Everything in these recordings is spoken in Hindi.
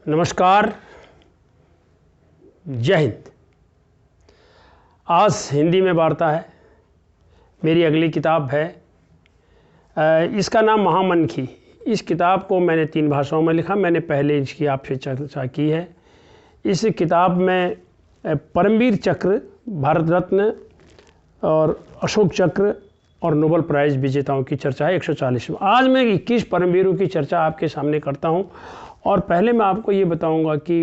नमस्कार, जय हिंद। आज हिंदी में वार्ता है। मेरी अगली किताब है, इसका नाम महामनकी। इस किताब को मैंने 3 भाषाओं में लिखा। मैंने पहले इसकी आपसे चर्चा की है। इस किताब में परमवीर चक्र, भारत रत्न और अशोक चक्र और नोबेल प्राइज़ विजेताओं की चर्चा है 140 में। आज मैं 21 परमवीरों की चर्चा आपके सामने करता हूं। और पहले मैं आपको ये बताऊंगा कि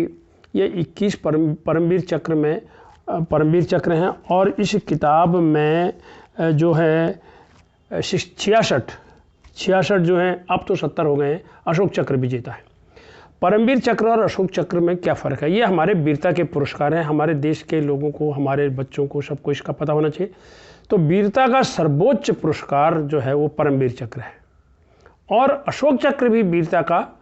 ये 21 परमवीर चक्र में परमवीर चक्र हैं। और इस किताब में जो है 66 जो हैं, अब तो 70 हो गए हैं, अशोक चक्र विजेता है। परमवीर चक्र और अशोक चक्र में क्या फ़र्क है? ये हमारे वीरता के पुरस्कार हैं। हमारे देश के लोगों को, हमारे बच्चों को, सबको इसका पता होना चाहिए। तो वीरता का सर्वोच्च पुरस्कार जो है वो परमवीर चक्र है, और अशोक चक्र भी वीरता का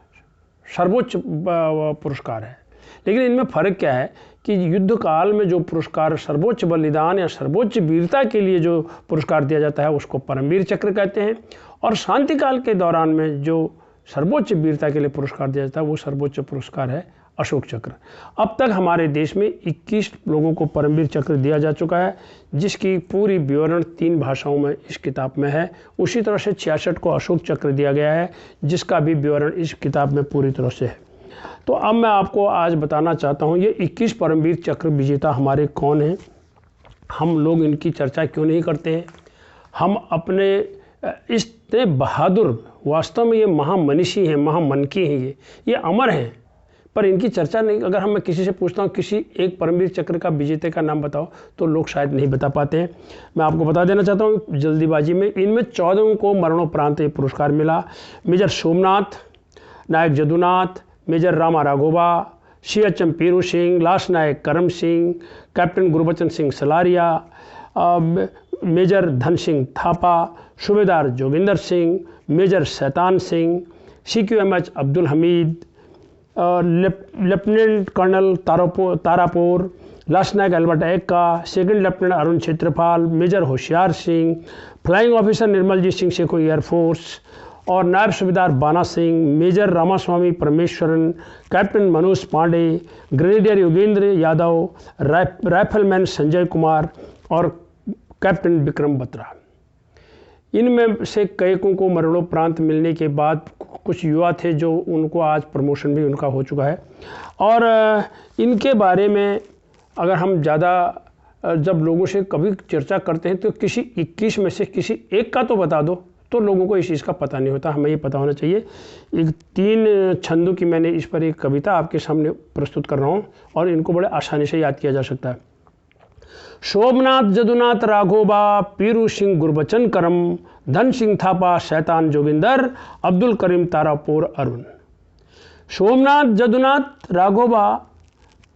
सर्वोच्च पुरस्कार है। लेकिन इनमें फ़र्क क्या है कि युद्ध काल में जो पुरस्कार, सर्वोच्च बलिदान या सर्वोच्च वीरता के लिए जो पुरस्कार दिया जाता है उसको परमवीर चक्र कहते हैं, और शांति काल के दौरान में जो सर्वोच्च वीरता के लिए पुरस्कार दिया जाता है वो सर्वोच्च पुरस्कार है अशोक चक्र। अब तक हमारे देश में 21 लोगों को परमवीर चक्र दिया जा चुका है, जिसकी पूरी विवरण 3 भाषाओं में इस किताब में है। उसी तरह से 66 को अशोक चक्र दिया गया है, जिसका भी विवरण इस किताब में पूरी तरह से है। तो अब मैं आपको आज बताना चाहता हूँ ये 21 परमवीर चक्र विजेता हमारे कौन हैं, हम लोग इनकी चर्चा क्यों नहीं करते हैं। हम अपने इतने बहादुर, वास्तव में ये महामनीषी हैं, महामनकी हैं, ये अमर हैं, पर इनकी चर्चा नहीं। अगर मैं किसी से पूछता हूँ किसी एक परमवीर चक्र का विजेता का नाम बताओ, तो लोग शायद नहीं बता पाते हैं। मैं आपको बता देना चाहता हूँ जल्दीबाजी में, इनमें 14 को मरणोपरांत ये पुरस्कार मिला। Major Somnath, Naik Jadunath, Major Rama Raghoba, CHM Piru Singh, लास्ट Naik Karam Singh, Captain Gurbachan Singh Salaria, Major Dhan Singh Thapa, Subedar Joginder Singh, Major Shaitan Singh, CQMH Abdul Hamid, Lieutenant Colonel Tarapore, लास्ट Naik Albert Ekka, Second Lieutenant Arun Khetarpal, Major Hoshiar Singh, Flying Officer Nirmaljit Singh Sekhon air force, और Naib Subedar Bana Singh, Major Ramaswamy Parameswaran, Captain Manoj Pandey, Grenadier Yogendra Yadav, rifleman Sanjay Kumar और कैप्टन विक्रम बत्रा। इनमें से कईयों को मरणोपरांत मिलने के बाद कुछ युवा थे जो उनको आज प्रमोशन भी उनका हो चुका है। और इनके बारे में अगर हम ज़्यादा जब लोगों से कभी चर्चा करते हैं तो किसी 21 में से किसी एक का तो बता दो, तो लोगों को इस चीज़ का पता नहीं होता। हमें ये पता होना चाहिए। एक 3 छंदों की मैंने इस पर एक कविता आपके सामने प्रस्तुत कर रहा हूँ, और इनको बड़े आसानी से याद किया जा सकता है। सोमनाथ जदुनाथ राघोबा, पीरू सिंह गुरबचन करम, धन सिंह थापा, शैतान जोगिंदर, अब्दुल करीम तारापुर अरुण। सोमनाथ जदुनाथ राघोबा,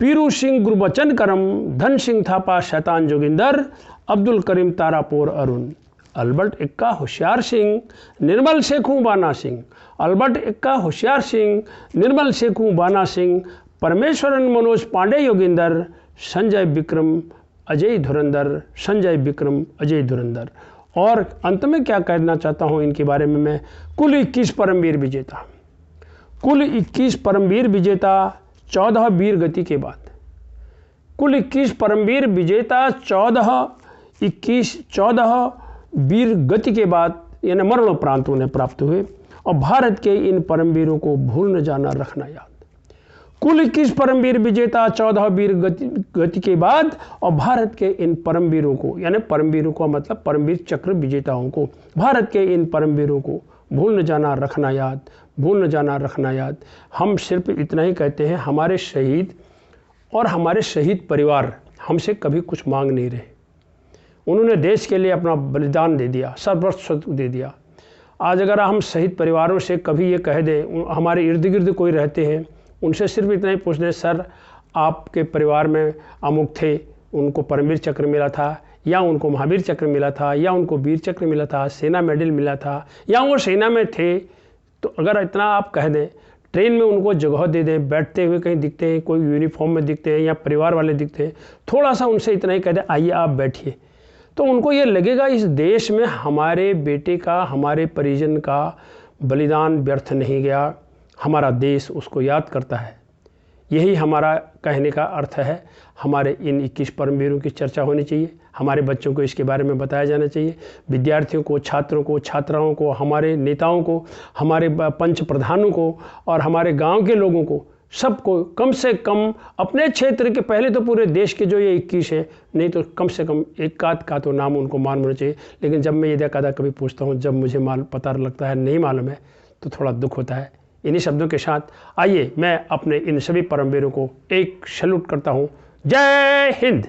पीरू सिंह गुरबचन करम, धन सिंह थापा, शैतान जोगिंदर, अब्दुल करीम तारापुर अरुण। अल्बर्ट एक्का होशियार सिंह, निर्मल शेखू बाना सिंह, अल्बर्ट एक्का होशियार सिंह, निर्मल शेखू बाना सिंह, परमेश्वरन मनोज पांडे योगिंदर, संजय विक्रम अजय धुरंधर, संजय विक्रम अजय धुरंधर। और अंत में क्या कहना चाहता हूँ इनके बारे में मैं, कुल 21 परमवीर विजेता, कुल 21 परमवीर विजेता 14 वीर गति के बाद, कुल 21 परमवीर विजेता 14 वीर गति के बाद यानी मरणोपरांत उन्हें प्राप्त हुए। और भारत के इन परमवीरों को भूल न जाना, रखना याद। कुल 21 परमवीर विजेता 14 वीर गति के बाद, और भारत के इन परमवीरों को, यानी परमवीरों का मतलब परमवीर चक्र विजेताओं को, भारत के इन परमवीरों को भूल न जाना, रखना याद, भूल न जाना, रखना याद। हम सिर्फ इतना ही कहते हैं, हमारे शहीद और हमारे शहीद परिवार हमसे कभी कुछ मांग नहीं रहे। उन्होंने देश के लिए अपना बलिदान दे दिया, सर्वस्व दे दिया। आज अगर हम शहीद परिवारों से कभी ये कह दें, हमारे इर्द गिर्द कोई रहते हैं, उनसे सिर्फ इतना ही पूछ दें, सर आपके परिवार में अमुक थे, उनको परमवीर चक्र मिला था, या उनको महावीर चक्र मिला था, या उनको वीर चक्र मिला था, सेना मेडल मिला था, या वो सेना में थे, तो अगर इतना आप कह दें, ट्रेन में उनको जगह दे दें, बैठते हुए कहीं दिखते हैं, कोई यूनिफॉर्म में दिखते हैं या परिवार वाले दिखते हैं, थोड़ा सा उनसे इतना ही कह दें आइए आप बैठिए, तो उनको ये लगेगा इस देश में हमारे बेटे का, हमारे परिजन का बलिदान व्यर्थ नहीं गया, हमारा देश उसको याद करता है। यही हमारा कहने का अर्थ है। हमारे इन 21 परमवीरों की चर्चा होनी चाहिए, हमारे बच्चों को इसके बारे में बताया जाना चाहिए, विद्यार्थियों को, छात्रों को, छात्राओं को, हमारे नेताओं को, हमारे पंच प्रधानों को और हमारे गांव के लोगों को, सबको कम से कम अपने क्षेत्र के, पहले तो पूरे देश के जो ये 21 हैं, नहीं तो कम से कम एक आध का तो नाम उनको मालूम होना चाहिए। लेकिन जब मैं ये देखा कभी पूछता हूँ, जब मुझे पता लगता है नहीं मालूम है, तो थोड़ा दुख होता है। इन्हीं शब्दों के साथ आइए मैं अपने इन सभी परमवीरों को एक सैल्यूट करता हूँ। जय हिंद।